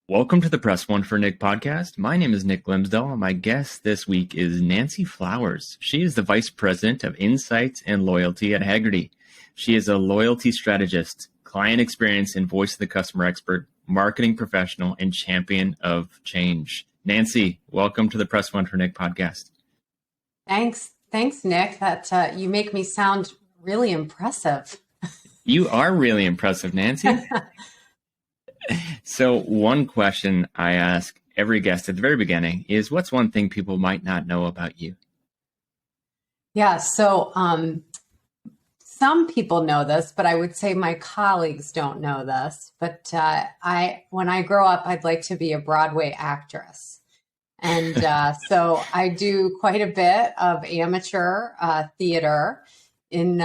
Welcome to the Press One for Nick podcast. My name is Nick Glimsdahl, and my guest this week is Nancy Flowers. She is the Vice President of Insights and Loyalty at Hagerty. She is a loyalty strategist, client experience and voice of the customer expert, marketing professional, and champion of change. Nancy, welcome to the Press One for Nick podcast. Thanks, Nick. That you make me sound really impressive. You are really impressive, Nancy. So one question I ask every guest at the very beginning is, what's one thing people might not know about you? Yeah, so some people know this, but I would say my colleagues don't know this. But when I grow up, I'd like to be a Broadway actress. And so I do quite a bit of amateur theater in,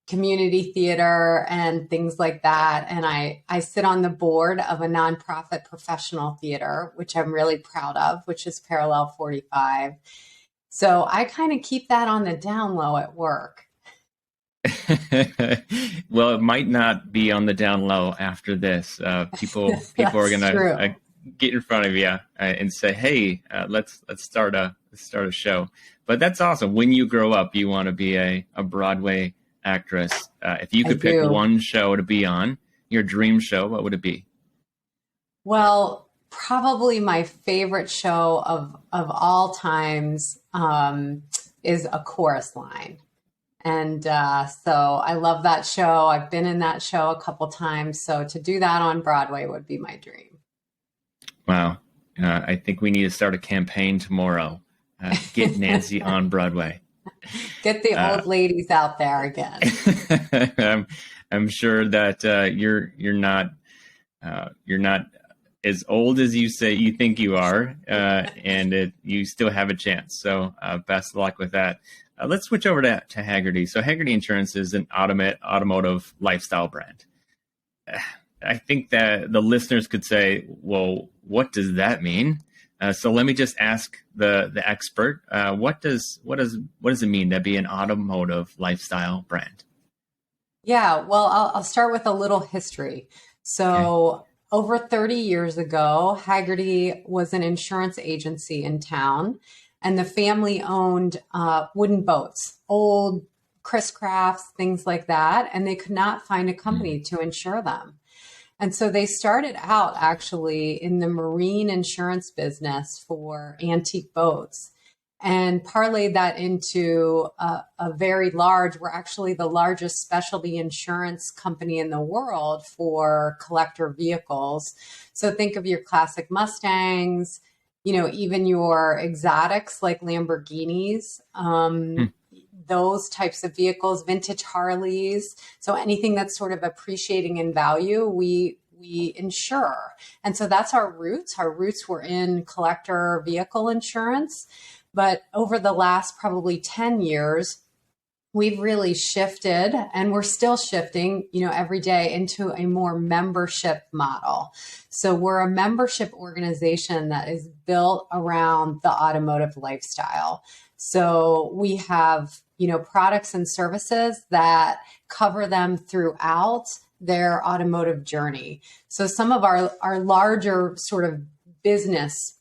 community theater and things like that. And I sit on the board of a nonprofit professional theater, which I'm really proud of, which is Parallel 45. So I kind of keep that on the down low at work. Well, it might not be on the down low after this. People are going to get in front of you and say, "Hey, let's start a show." But that's awesome. When you grow up, you want to be a Broadway actress. If you could pick one show to be on, your dream show, what would it be? Well, probably my favorite show of all times is A Chorus Line. And so I love that show. I've been in that show a couple times. So to do that on Broadway would be my dream. Wow. I think we need to start a campaign tomorrow. Get Nancy on Broadway. Get the old ladies out there again. I'm sure that you're not as old as you say you think you are, and you still have a chance. So best of luck with that. Let's switch over to Hagerty. So Hagerty Insurance is an automotive lifestyle brand. I think that the listeners could say, "Well, what does that mean?" So let me just ask the expert, what does it mean to be an automotive lifestyle brand? Yeah, well, I'll start with a little history. So over 30 years ago, Hagerty was an insurance agency in town, and the family owned wooden boats, old Chris Crafts, things like that, and they could not find a company to insure them. And so they started out actually in the marine insurance business for antique boats and parlayed that into a very large, we're actually the largest specialty insurance company in the world for collector vehicles. So think of your classic Mustangs, even your exotics like Lamborghinis, those types of vehicles, vintage Harleys. So anything that's sort of appreciating in value, we insure. And so that's our roots. Our roots were in collector vehicle insurance. But over the last probably 10 years, we've really shifted, and we're still shifting, every day into a more membership model. So we're a membership organization that is built around the automotive lifestyle. So we have, products and services that cover them throughout their automotive journey. So some of our larger sort of business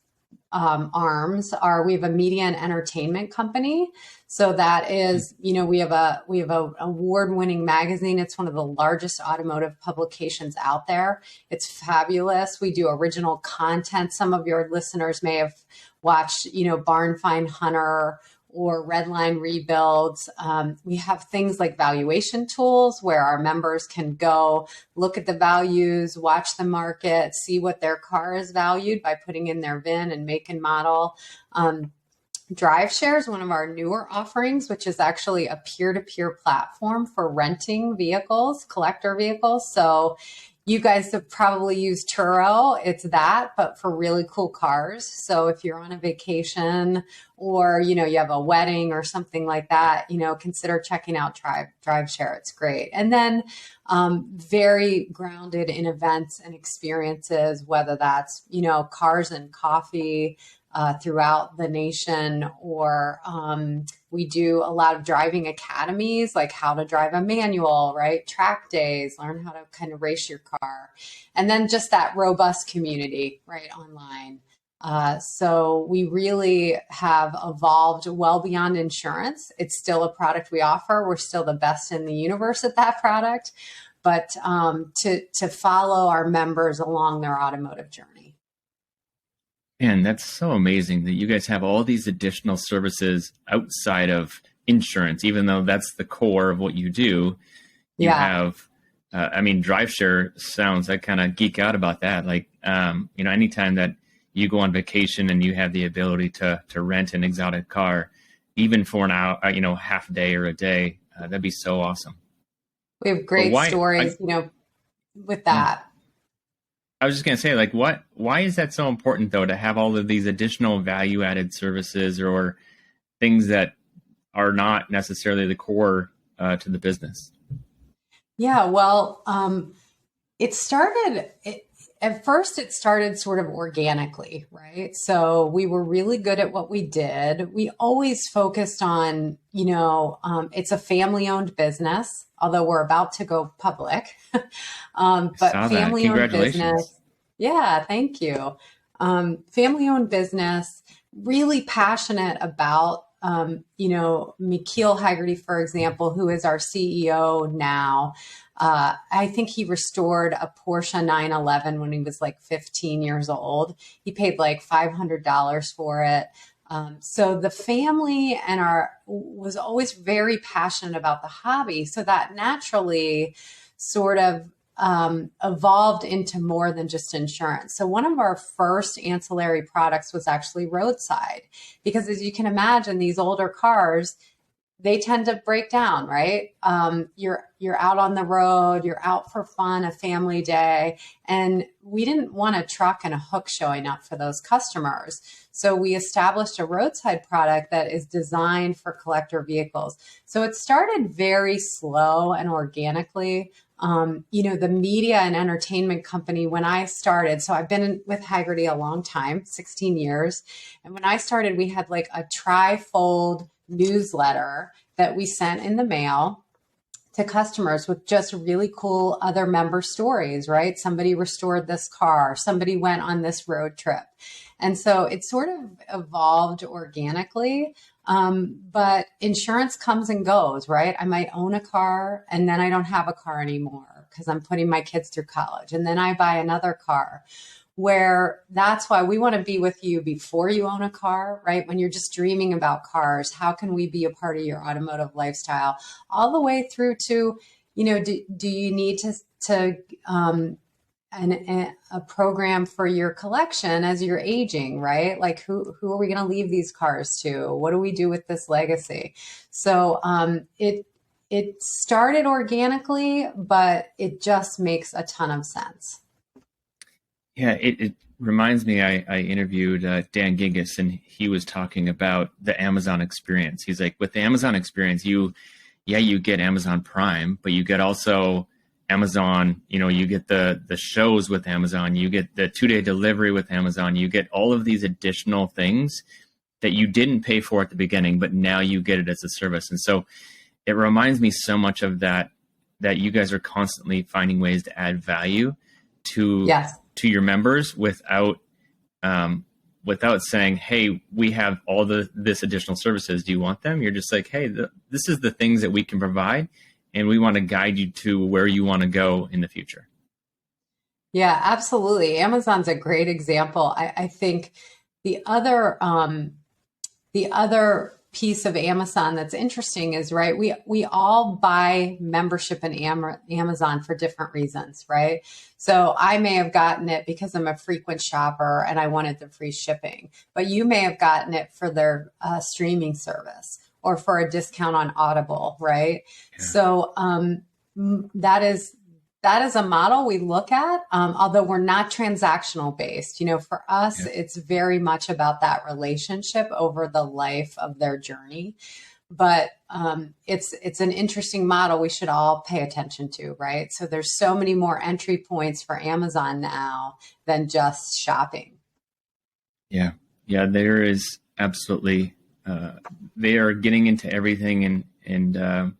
arms are, we have a media and entertainment company. So that is, we have a award-winning magazine. It's one of the largest automotive publications out there. It's fabulous. We do original content. Some of your listeners may have watched, Barn Find Hunter or Redline Rebuilds. We have things like valuation tools where our members can go look at the values, watch the market, see what their car is valued by putting in their VIN and make and model. Drive Share is one of our newer offerings, which is actually a peer-to-peer platform for renting vehicles, collector vehicles. So you guys have probably used Turo. It's that, but for really cool cars. So if you're on a vacation or, you have a wedding or something like that, consider checking out Drive Share. It's great. And then very grounded in events and experiences, whether that's, cars and coffee throughout the nation or We do a lot of driving academies, like how to drive a manual, right? Track days, learn how to kind of race your car. And then just that robust community, right, online. So we really have evolved well beyond insurance. It's still a product we offer. We're still the best in the universe at that product, but to follow our members along their automotive journey. And that's so amazing that you guys have all these additional services outside of insurance, even though that's the core of what you do. You have, drive share sounds, I kind of geek out about that. Like, anytime that you go on vacation and you have the ability to rent an exotic car, even for an hour, half a day or a day, that'd be so awesome. We have great stories, with that. I was just going to say, like, why is that so important, though, to have all of these additional value-added services or things that are not necessarily the core to the business? Yeah, well, at first it started sort of organically, right? So we were really good at what we did. We always focused on, it's a family-owned business, although we're about to go public. But family-owned business. Yeah, thank you. Family-owned business, really passionate about, McKeel Hagerty, for example, who is our CEO now. I think he restored a Porsche 911 when he was like 15 years old. He paid like $500 for it. So the family was always very passionate about the hobby. So that naturally sort of evolved into more than just insurance. So one of our first ancillary products was actually roadside, because as you can imagine, these older cars, they tend to break down, right? You're out on the road, you're out for fun, a family day, and we didn't want a truck and a hook showing up for those customers. So we established a roadside product that is designed for collector vehicles. So it started very slow and organically. The media and entertainment company, when I started, so I've been with Hagerty a long time, 16 years. And when I started, we had like a tri-fold newsletter that we sent in the mail to customers with just really cool other member stories, right? Somebody restored this car, somebody went on this road trip. And so it sort of evolved organically. But insurance comes and goes, right? I might own a car and then I don't have a car anymore because I'm putting my kids through college. And then I buy another car, where that's why we want to be with you before you own a car, right? When you're just dreaming about cars, how can we be a part of your automotive lifestyle? All the way through to, do you need a program for your collection as you're aging, right? Like who are we going to leave these cars to? What do we do with this legacy? So it started organically, but it just makes a ton of sense. Yeah, it reminds me, I interviewed Dan Gingiss, and he was talking about the Amazon experience. He's like, with the Amazon experience, you get Amazon Prime, but you get also Amazon, you get the shows with Amazon, you get the 2-day delivery with Amazon, you get all of these additional things that you didn't pay for at the beginning, but now you get it as a service. And so it reminds me so much of that you guys are constantly finding ways to add value to your members without saying, hey, we have all this additional services. Do you want them? You're just like, hey, this is the things that we can provide, and we want to guide you to where you want to go in the future. Yeah, absolutely. Amazon's a great example. I think the other piece of Amazon that's interesting is, right, we all buy membership in Amazon for different reasons, right? So I may have gotten it because I'm a frequent shopper and I wanted the free shipping, but you may have gotten it for their streaming service or for a discount on Audible, right? Yeah. So that is a model we look at, although we're not transactional based. For us, It's very much about that relationship over the life of their journey. But it's an interesting model we should all pay attention to, right? So there's so many more entry points for Amazon now than just shopping. Yeah, there is absolutely they are getting into everything and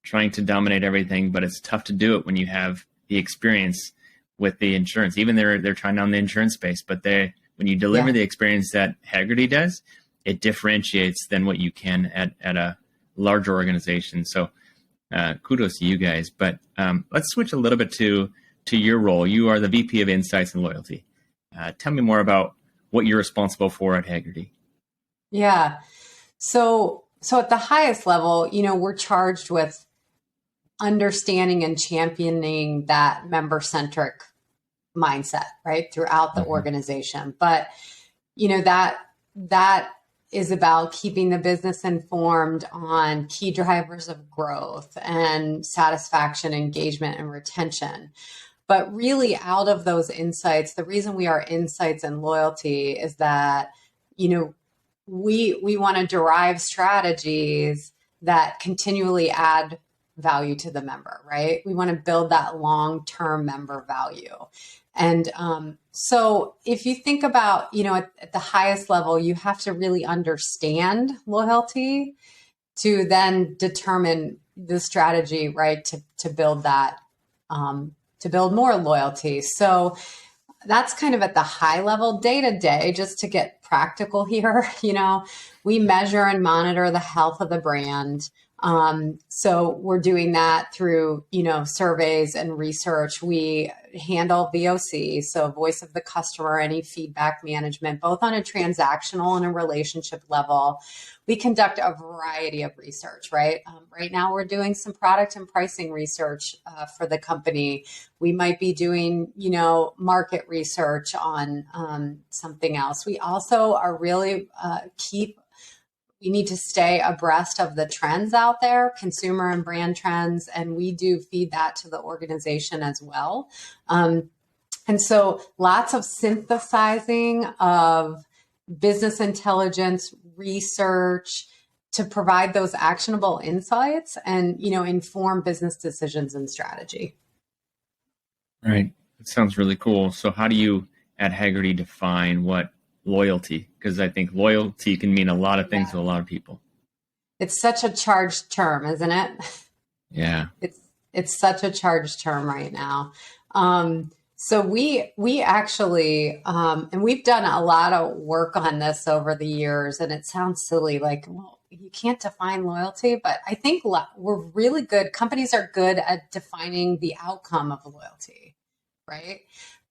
trying to dominate everything, but it's tough to do it when you have the experience with the insurance. Even they're trying on the insurance space, but when you deliver the experience that Hagerty does, it differentiates than what you can at a larger organization. So kudos to you guys. But let's switch a little bit to your role. You are the VP of Insights and Loyalty. Tell me more about what you're responsible for at Hagerty. Yeah. So at the highest level, we're charged with understanding and championing that member-centric mindset, right, throughout the organization. But, that is about keeping the business informed on key drivers of growth and satisfaction, engagement, and retention. But really, out of those insights, the reason we are Insights and Loyalty is that, we want to derive strategies that continually add value to the member, right? We want to build that long-term member value. And so if you think about, at the highest level, you have to really understand loyalty to then determine the strategy, right, to build that, to build more loyalty. So that's kind of at the high level. Day to day, just to get practical here, we measure and monitor the health of the brand. So we're doing that through, surveys and research. We handle VOC, so voice of the customer, any feedback management, both on a transactional and a relationship level. We conduct a variety of research, right? Right now we're doing some product and pricing research for the company. We might be doing, market research on something else. We also are really we need to stay abreast of the trends out there, consumer and brand trends, and we do feed that to the organization as well. And so lots of synthesizing of business intelligence, research to provide those actionable insights and, inform business decisions and strategy. Right. That sounds really cool. So how do you at Hagerty define what loyalty? Because I think loyalty can mean a lot of things to a lot of people. It's such a charged term, isn't it? Yeah. It's such a charged term right now. So we actually, and we've done a lot of work on this over the years, and it sounds silly, like, well, you can't define loyalty, but I think we're really good. Companies are good at defining the outcome of loyalty, right?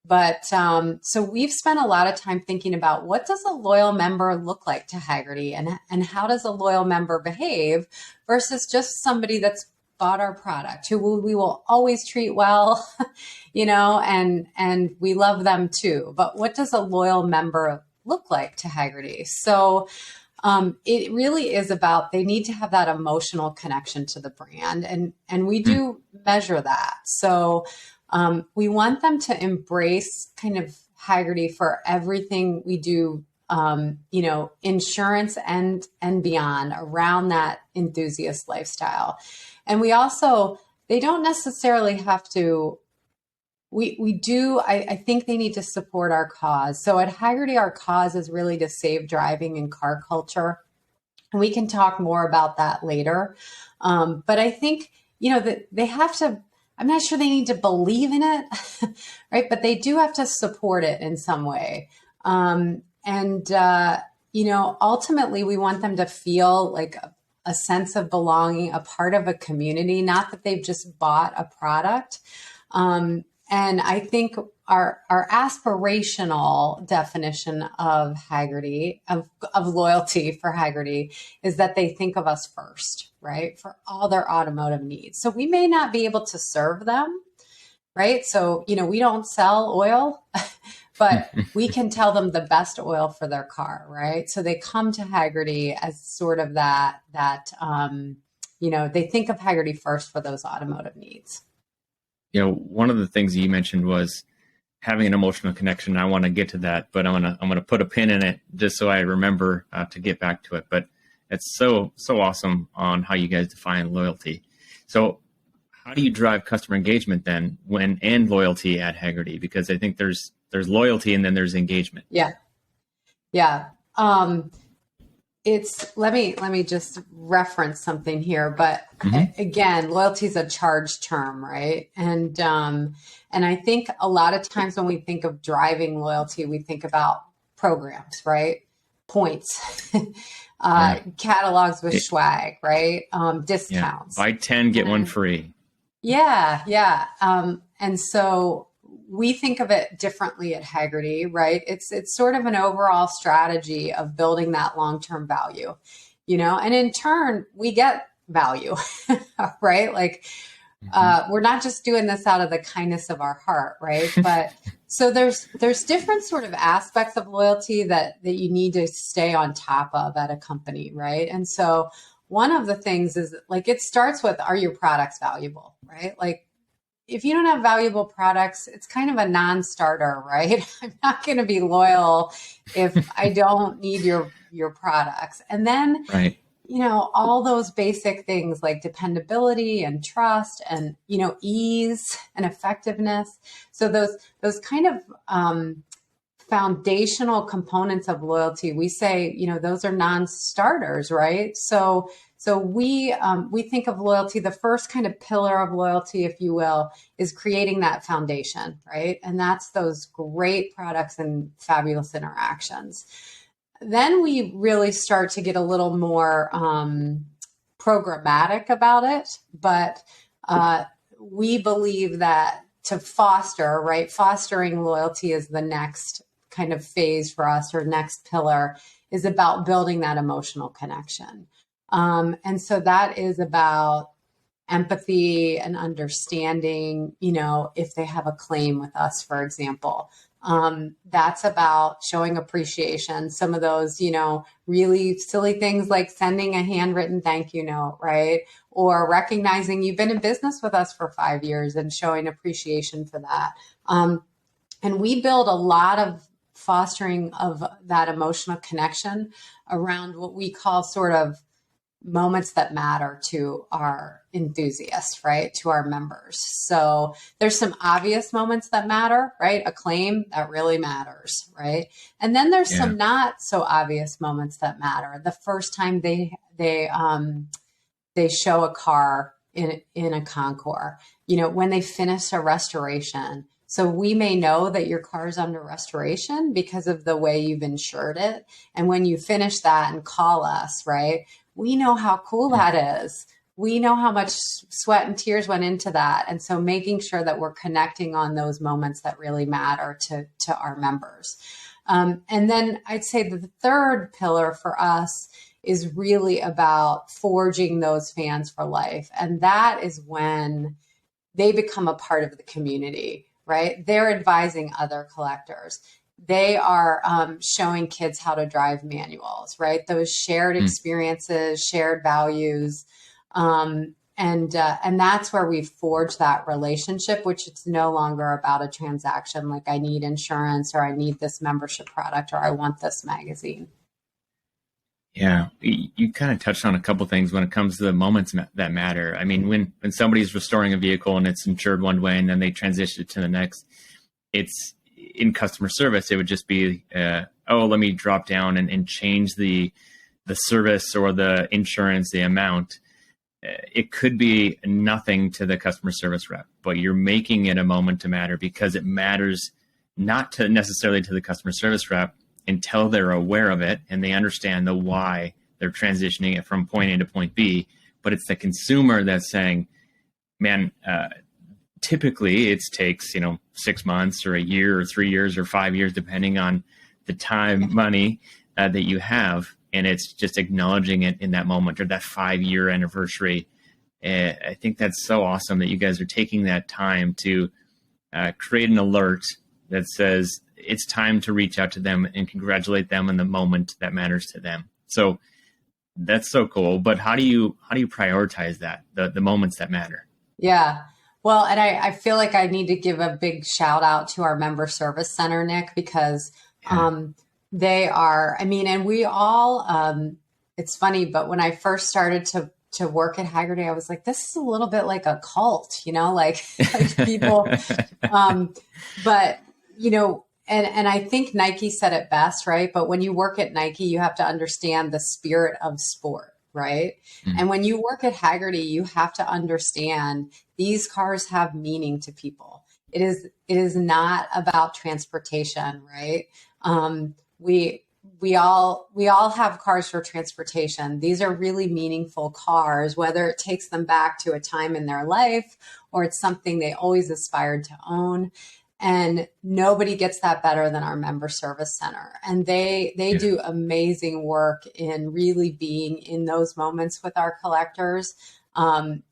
But so we've spent a lot of time thinking about what does a loyal member look like to Hagerty, and how does a loyal member behave versus just somebody that's bought our product, who we will always treat well, and we love them too. But what does a loyal member look like to Hagerty? So it really is about, they need to have that emotional connection to the brand, and we do measure that. So we want them to embrace kind of Hagerty for everything we do, insurance and beyond around that enthusiast lifestyle. And we also, they don't necessarily have to, I think they need to support our cause. So at Hagerty, our cause is really to save driving and car culture. And we can talk more about that later. But I think, that they have to, I'm not sure they need to believe in it, right? But they do have to support it in some way. Ultimately we want them to feel like a sense of belonging, a part of a community, not that they've just bought a product. And I think our aspirational definition of Hagerty, of loyalty for Hagerty, is that they think of us first, right? For all their automotive needs. So we may not be able to serve them, right? So, we don't sell oil, but we can tell them the best oil for their car, right? So they come to Hagerty as sort of that they think of Hagerty first for those automotive needs. One of the things you mentioned was having an emotional connection. I want to get to that, but I'm gonna put a pin in it just so I remember to get back to it. But it's so awesome on how you guys define loyalty. So how do you drive customer engagement then and loyalty at Hagerty? Because I think there's loyalty and then there's engagement. Yeah. Let me just reference something here, but again, loyalty is a charged term, right? And I think a lot of times when we think of driving loyalty, we think about programs, right? Points, Right. catalogs with It, swag, right? yeah. Discounts. Buy 10, get one And free. yeah, yeah. And so we think of it differently at Hagerty, right? It's sort of an overall strategy of building that long-term value, and in turn we get value, right? Like Hmm. we're not just doing this out of the kindness of our heart, right? But so there's different sort of aspects of loyalty that you need to stay on top of at a company, right? And so one of the things is like it starts with, are your products valuable, right? Like if you don't have valuable products, it's kind of a non-starter, right? I'm not going to be loyal if I don't need your products. And then, Right. all those basic things like dependability and trust and, ease and effectiveness. So those kind of foundational components of loyalty, we say, those are non-starters, right? So we think of loyalty, the first kind of pillar of loyalty, if you will, is creating that foundation, right? And that's those great products and fabulous interactions. Then we really start to get a little more programmatic about it, but we believe that to foster, right? Fostering loyalty is the next kind of phase for us, or next pillar is about building that emotional connection. And so that is about empathy and understanding, if they have a claim with us, for example. That's about showing appreciation. Some of those, really silly things like sending a handwritten thank you note, right? Or recognizing you've been in business with us for 5 years and showing appreciation for that. And we build a lot of fostering of that emotional connection around what we call sort of moments that matter to our enthusiasts, right? To our members. So there's some obvious moments that matter, right? A claim that really matters, right? And then there's Yeah. some not so obvious moments that matter. The first time they show a car in a Concours, when they finish a restoration. So we may know that your car is under restoration because of the way you've insured it. And when you finish that and call us, right, we know how cool that is. We know how much sweat and tears went into that. And so making sure that we're connecting on those moments that really matter to our members. And then I'd say that the third pillar for us is really about forging those fans for life. And that is when they become a part of the community, right? They're advising other collectors. They are showing kids how to drive manuals, right? Those shared experiences, shared values. And that's where we forge that relationship, which it's no longer about a transaction like I need insurance or I need this membership product or I want this magazine. Yeah, you kind of touched on a couple things when it comes to the moments that matter. I mean, when somebody's restoring a vehicle and it's insured one way and then they transition it to the next, it's in customer service. It would just be, let me drop down and change the service or the insurance, the amount. It could be nothing to the customer service rep, but you're making it a moment to matter because it matters not to necessarily to the customer service rep until they're aware of it and they understand the why they're transitioning it from point A to point B. But it's the consumer that's saying, man, typically it takes, 6 months or a year or 3 years or 5 years, depending on the time, money that you have. And it's just acknowledging it in that moment or that 5-year anniversary. I think that's so awesome that you guys are taking that time to create an alert that says it's time to reach out to them and congratulate them in the moment that matters to them. So that's so cool. But how do you prioritize that, the moments that matter? Yeah. Well, and I feel like I need to give a big shout out to our member service center, Nick, because they are, and we all, it's funny, but when I first started to work at Hagerty, I was like, this is a little bit like a cult, like people, but, and I think Nike said it best, right? But when you work at Nike, you have to understand the spirit of sport, right? And when you work at Hagerty, you have to understand these cars have meaning to people. It is not about transportation, right? We all have cars for transportation. These are really meaningful cars, whether it takes them back to a time in their life or it's something they always aspired to own. And nobody gets that better than our member service center. And they do amazing work in really being in those moments with our collectors, and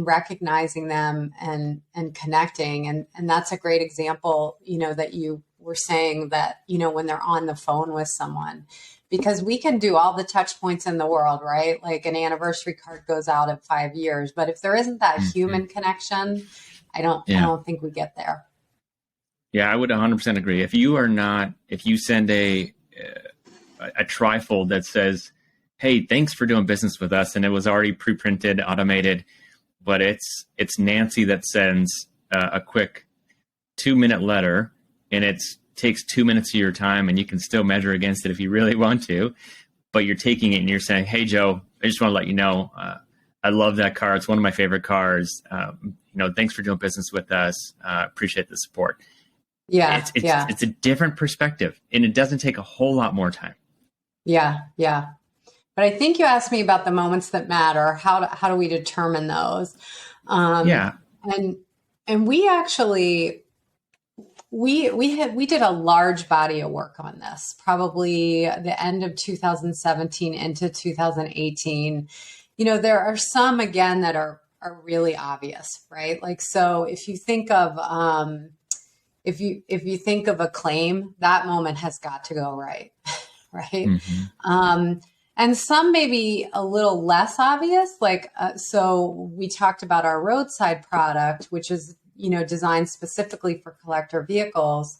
recognizing them and connecting. And that's a great example, that you were saying that, when they're on the phone with someone, because we can do all the touch points in the world, right? Like an anniversary card goes out at 5 years, but if there isn't that human connection, I don't think we get there. Yeah, I would 100% agree. If you send a trifold that says, "Hey, thanks for doing business with us," and it was already pre-printed, automated, but it's Nancy that sends a quick 2-minute letter, and it takes 2 minutes of your time, and you can still measure against it if you really want to, but you're taking it and you're saying, "Hey, Joe, I just want to let you know, I love that car. It's one of my favorite cars. Thanks for doing business with us. Appreciate the support." Yeah, it's a different perspective, and it doesn't take a whole lot more time. Yeah. But I think you asked me about the moments that matter. How do we determine those? And we actually we did a large body of work on this, probably the end of 2017 into 2018. There are some again that are really obvious, right? Like, so if you think of if you think of a claim, that moment has got to go right, right? And some may be a little less obvious, like so we talked about our roadside product, which is designed specifically for collector vehicles.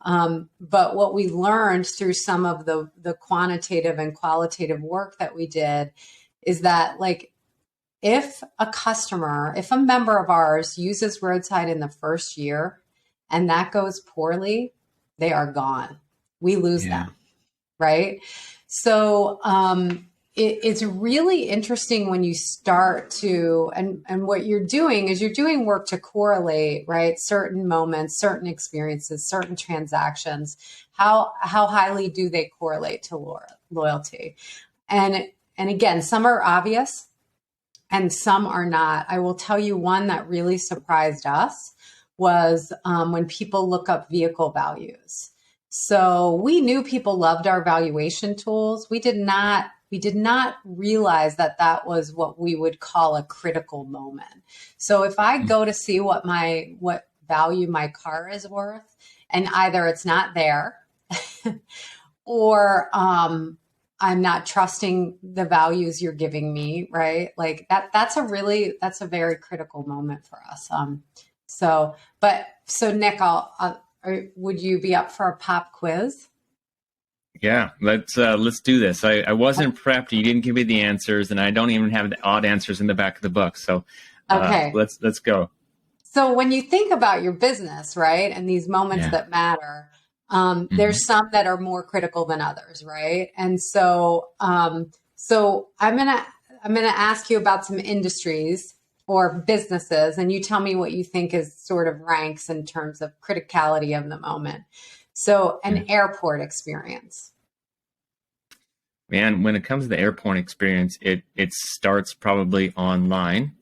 But what we learned through some of the quantitative and qualitative work that we did is that, like, if a member of ours uses roadside in the first year and that goes poorly, they are gone. We lose them, right? So it's really interesting when you start to, and what you're doing is you're doing work to correlate, right? Certain moments, certain experiences, certain transactions. How highly do they correlate to loyalty? And again, some are obvious and some are not. I will tell you one that really surprised us was when people look up vehicle values. So we knew people loved our valuation tools. We did not realize that was what we would call a critical moment. So if I go to see what value my car is worth, and either it's not there or I'm not trusting the values you're giving me, right? Like that's a very critical moment for us. So Nick, would you be up for a pop quiz? Yeah, let's do this. I wasn't prepped. You didn't give me the answers, and I don't even have the odd answers in the back of the book. So okay, let's go. So when you think about your business, right, and these moments that matter, there's some that are more critical than others, right? And so I'm gonna ask you about some industries or businesses, and you tell me what you think is sort of ranks in terms of criticality of the moment. So an airport experience. Man, when it comes to the airport experience, it starts probably online,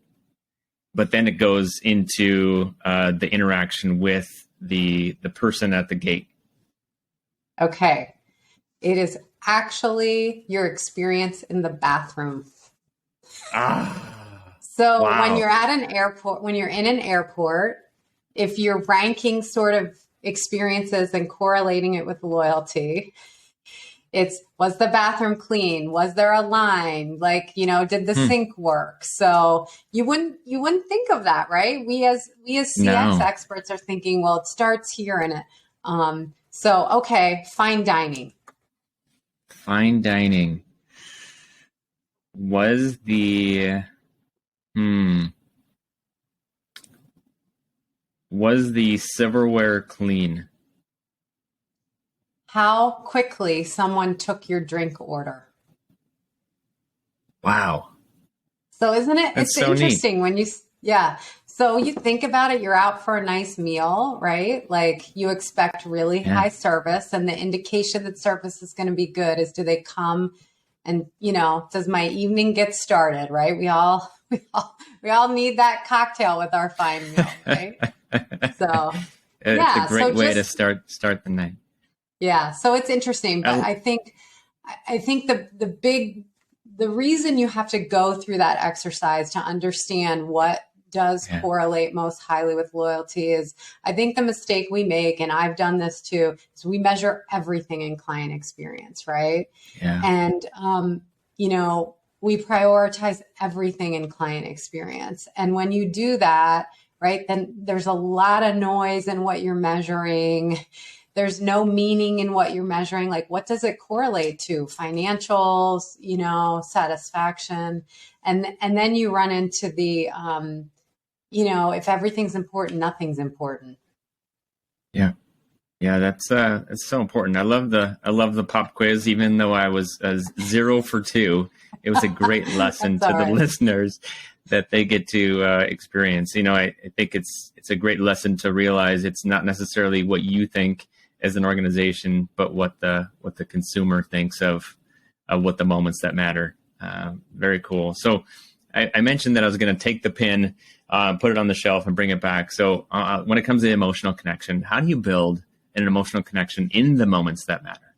but then it goes into the interaction with the person at the gate. Okay. It is actually your experience in the bathroom. So when you're at an airport, when you're in an airport, if you're ranking sort of experiences and correlating it with loyalty, was the bathroom clean? Was there a line? Like, did the sink work? So you wouldn't think of that, right? We as CX experts are thinking, well, it starts here and it. Okay, fine dining. Fine dining. Was the silverware clean? how quickly someone took your drink order. Wow. So isn't it? That's It's so neat. interesting when yeah. So you think about it, you're out for a nice meal, right? Like you expect really Yeah. high service, and the indication that service is going to be good is do they come and, does my evening get started, right? We all need that cocktail with our fine meal, right? So It's a yeah, so great way to just start the night. yeah, so it's interesting, but I, I think the reason you have to go through that exercise to understand what does yeah. correlate most highly with loyalty is, I think the mistake we make, and I've done this too, is we measure everything in client experience, right? Yeah. And we prioritize everything in client experience. And when you do that, right, then there's a lot of noise in what you're measuring. There's no meaning in what you're measuring. Like, what does it correlate to? Financials, satisfaction. And then you run into the, if everything's important, nothing's important. Yeah. Yeah, that's so important. I love the pop quiz, even though I was 0 for 2. It was a great lesson That's to all the right. listeners that they get to experience. I think it's a great lesson to realize it's not necessarily what you think as an organization, but what the consumer thinks of what the moments that matter. Very cool. So I mentioned that I was going to take the pin, put it on the shelf, and bring it back. So when it comes to emotional connection, how do you build an emotional connection in the moments that matter?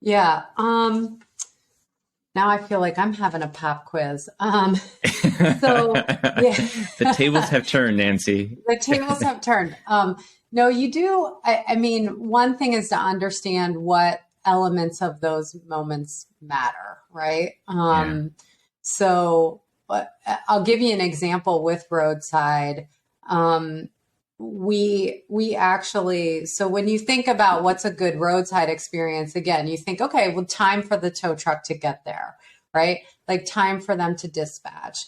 Yeah. Now I feel like I'm having a pop quiz. So yeah, The tables have turned, Nancy. the tables have turned. No, you do. I mean, one thing is to understand what elements of those moments matter, right? Yeah. So I'll give you an example with roadside. We actually, so when you think about what's a good roadside experience, again, you think, okay, well, time for the tow truck to get there, right? Like time for them to dispatch.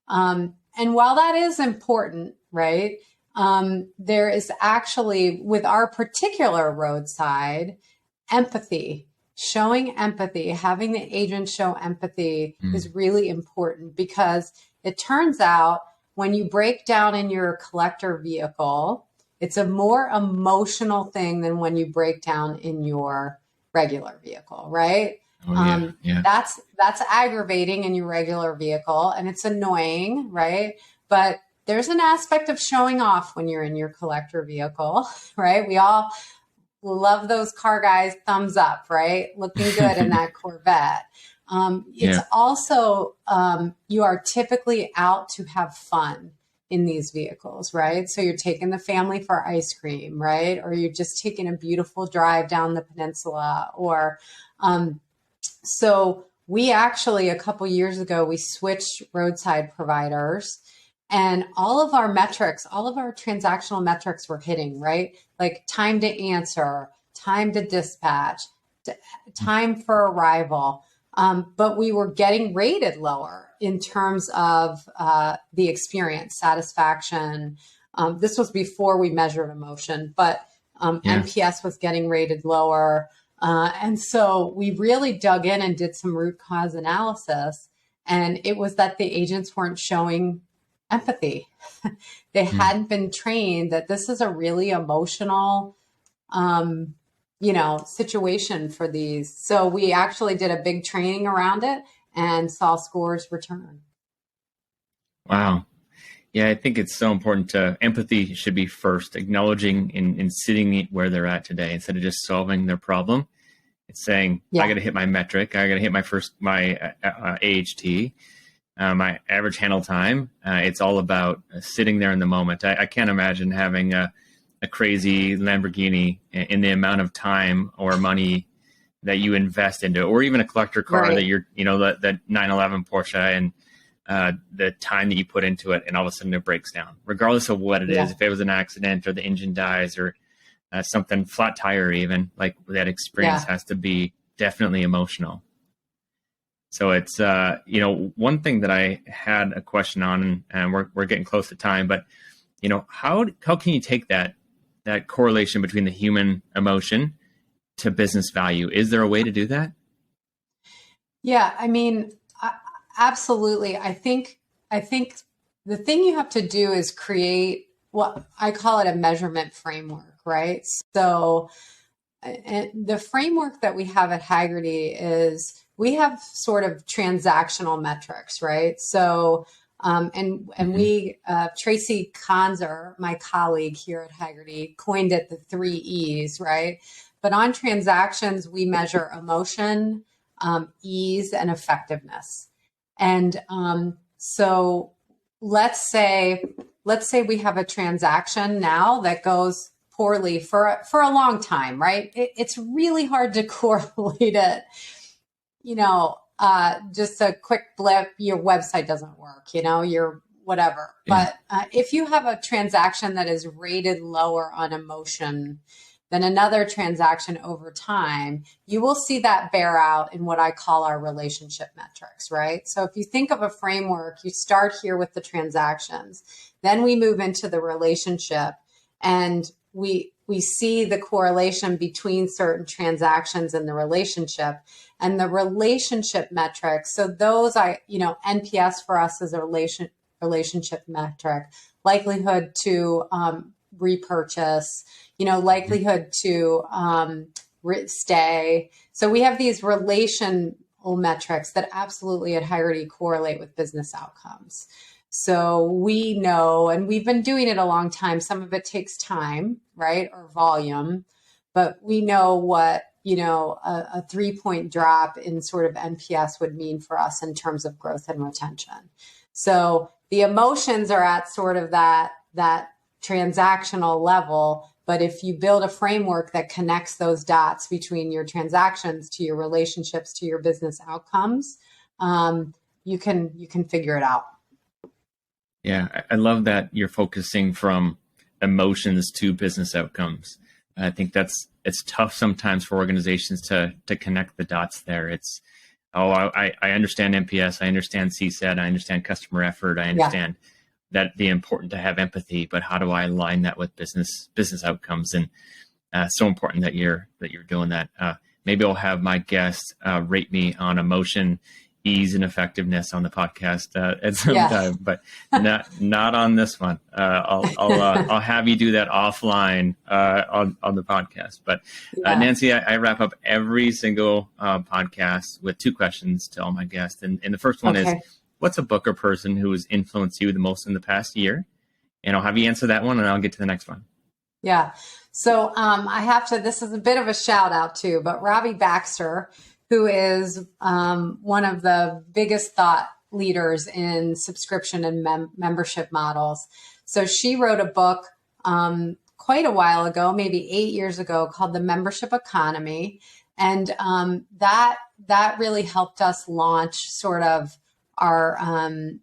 And while that is important, right? There is actually, with our particular roadside, empathy. Showing empathy, having the agent show empathy is really important, because it turns out when you break down in your collector vehicle, it's a more emotional thing than when you break down in your regular vehicle, right? Oh, yeah. That's aggravating in your regular vehicle, and it's annoying, right? But there's an aspect of showing off when you're in your collector vehicle, right? We all love those car guys, thumbs up, right? Looking good in that Corvette. It's also, you are typically out to have fun in these vehicles, right? So you're taking the family for ice cream, right? Or you're just taking a beautiful drive down the peninsula. Or so we actually, a couple years ago, we switched roadside providers, and all of our metrics, all of our transactional metrics were hitting, right? Like time to answer, time to dispatch, time for arrival. But we were getting rated lower in terms of the experience, satisfaction. This was before we measured emotion, but NPS was getting rated lower. And so we really dug in and did some root cause analysis. And it was that the agents weren't showing empathy. They hadn't been trained that this is a really emotional situation for these. So we actually did a big training around it and saw scores return. Wow. Yeah, I think it's so important to empathy should be first, acknowledging and sitting where they're at today instead of just solving their problem. It's saying, I got to hit my metric. I got to hit my AHT, my average handle time. It's all about sitting there in the moment. I can't imagine having a crazy Lamborghini in the amount of time or money that you invest into, or even a collector car that you're, that 911 Porsche, and the time that you put into it, and all of a sudden it breaks down, regardless of what it is. If it was an accident or the engine dies or something, flat tire, even, like, that experience has to be definitely emotional. So it's, one thing that I had a question on, and we're getting close to time, but, how can you take that correlation between the human emotion to business value. Is there a way to do that? Yeah, I mean, absolutely. I think the thing you have to do is create what I call it a measurement framework, right? So the framework that we have at Hagerty is we have sort of transactional metrics, right? So and we Tracy Conzer, my colleague here at Hagerty, coined it the 3 E's, right? But on transactions, we measure emotion, ease, and effectiveness. And so let's say we have a transaction now that goes poorly for a long time, right? It's really hard to correlate it. Just a quick blip, your website doesn't work, your whatever. Yeah. But if you have a transaction that is rated lower on emotion than another transaction over time, you will see that bear out in what I call our relationship metrics, right? So if you think of a framework, you start here with the transactions, then we move into the relationship, and we see the correlation between certain transactions and the relationship. And the relationship metrics, so those NPS for us is a relationship metric, likelihood to repurchase, likelihood to stay. So we have these relational metrics that absolutely at Hagerty correlate with business outcomes. So we know, and we've been doing it a long time, some of it takes time, right, or volume, but we know what, a 3-point drop in sort of NPS would mean for us in terms of growth and retention. So the emotions are at sort of that transactional level, but if you build a framework that connects those dots between your transactions to your relationships to your business outcomes, you can figure it out. Yeah, I love that you're focusing from emotions to business outcomes. I think it's tough sometimes for organizations to connect the dots there. It's, I understand NPS, I understand CSAT, I understand customer effort, I understand that the important to have empathy, but how do I align that with business outcomes? And so important that you're doing that. Maybe I'll have my guest rate me on emotion, ease, and effectiveness on the podcast at some time, but not on this one. I'll have you do that offline on the podcast. But Nancy, I wrap up every single podcast with 2 questions to all my guests, and the first one is, what's a book or person who has influenced you the most in the past year? And I'll have you answer that one, and I'll get to the next one. Yeah. So I have to. This is a bit of a shout out too, but Robbie Baxter, who is one of the biggest thought leaders in subscription and membership models. So she wrote a book quite a while ago, maybe 8 years ago, called The Membership Economy. And that really helped us launch sort of our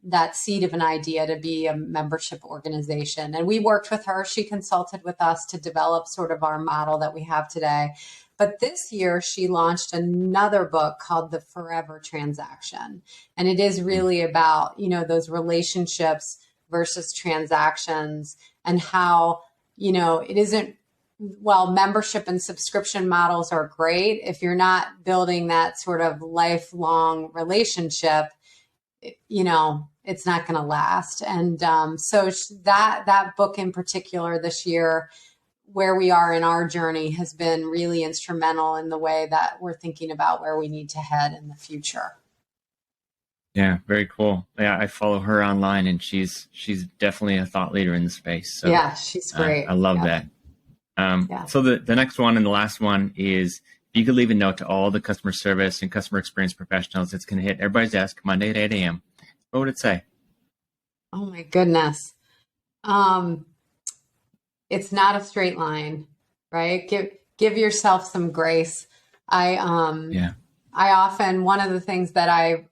that seed of an idea to be a membership organization. And we worked with her. She consulted with us to develop sort of our model that we have today. But this year, she launched another book called The Forever Transaction. And it is really about, those relationships versus transactions, and how, it isn't, while membership and subscription models are great, if you're not building that sort of lifelong relationship, it's not going to last. And so that book in particular this year, where we are in our journey, has been really instrumental in the way that we're thinking about where we need to head in the future. Yeah, very cool. Yeah, I follow her online, and she's definitely a thought leader in the space. So yeah, she's great. I love that. So the next one and the last one is, if you could leave a note to all the customer service and customer experience professionals, it's going to hit everybody's desk Monday at 8 a.m. What would it say? Oh my goodness. It's not a straight line, right? Give yourself some grace. I often, one of the things that I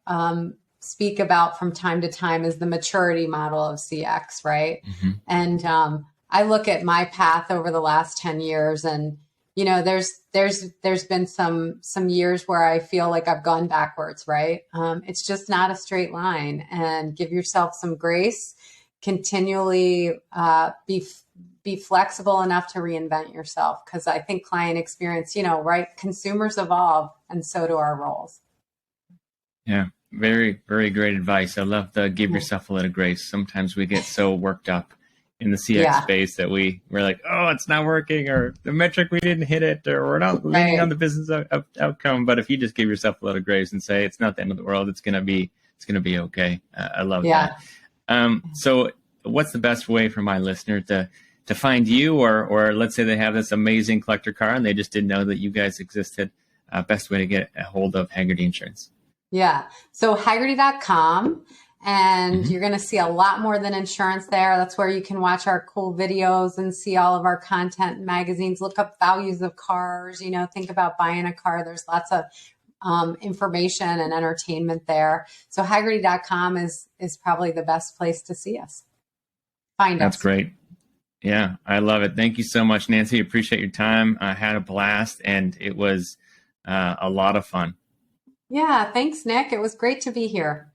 speak about from time to time is the maturity model of CX, right? Mm-hmm. And I look at my path over the last 10 years, and there's been some years where I feel like I've gone backwards, right? It's just not a straight line, and give yourself some grace. Continually be be flexible enough to reinvent yourself, because I think client experience, right? Consumers evolve, and so do our roles. Yeah, very, very great advice. I love the give yourself a little grace. Sometimes we get so worked up in the CX space that we're like, oh, it's not working, or the metric, we didn't hit it, or we're not leaning on the business outcome. But if you just give yourself a little grace and say, it's not the end of the world, it's gonna be okay. I love that. So what's the best way for my listener to find you, or let's say they have this amazing collector car and they just didn't know that you guys existed? Best way to get a hold of Hagerty Insurance? Yeah. So Hagerty.com, and you're going to see a lot more than insurance there. That's where you can watch our cool videos and see all of our content and magazines. Look up values of cars, think about buying a car. There's lots of information and entertainment there. So Hagerty.com is probably the best place to see us. Find us. That's great. Yeah, I love it. Thank you so much, Nancy. Appreciate your time. I had a blast, and it was a lot of fun. Yeah, thanks, Nick. It was great to be here.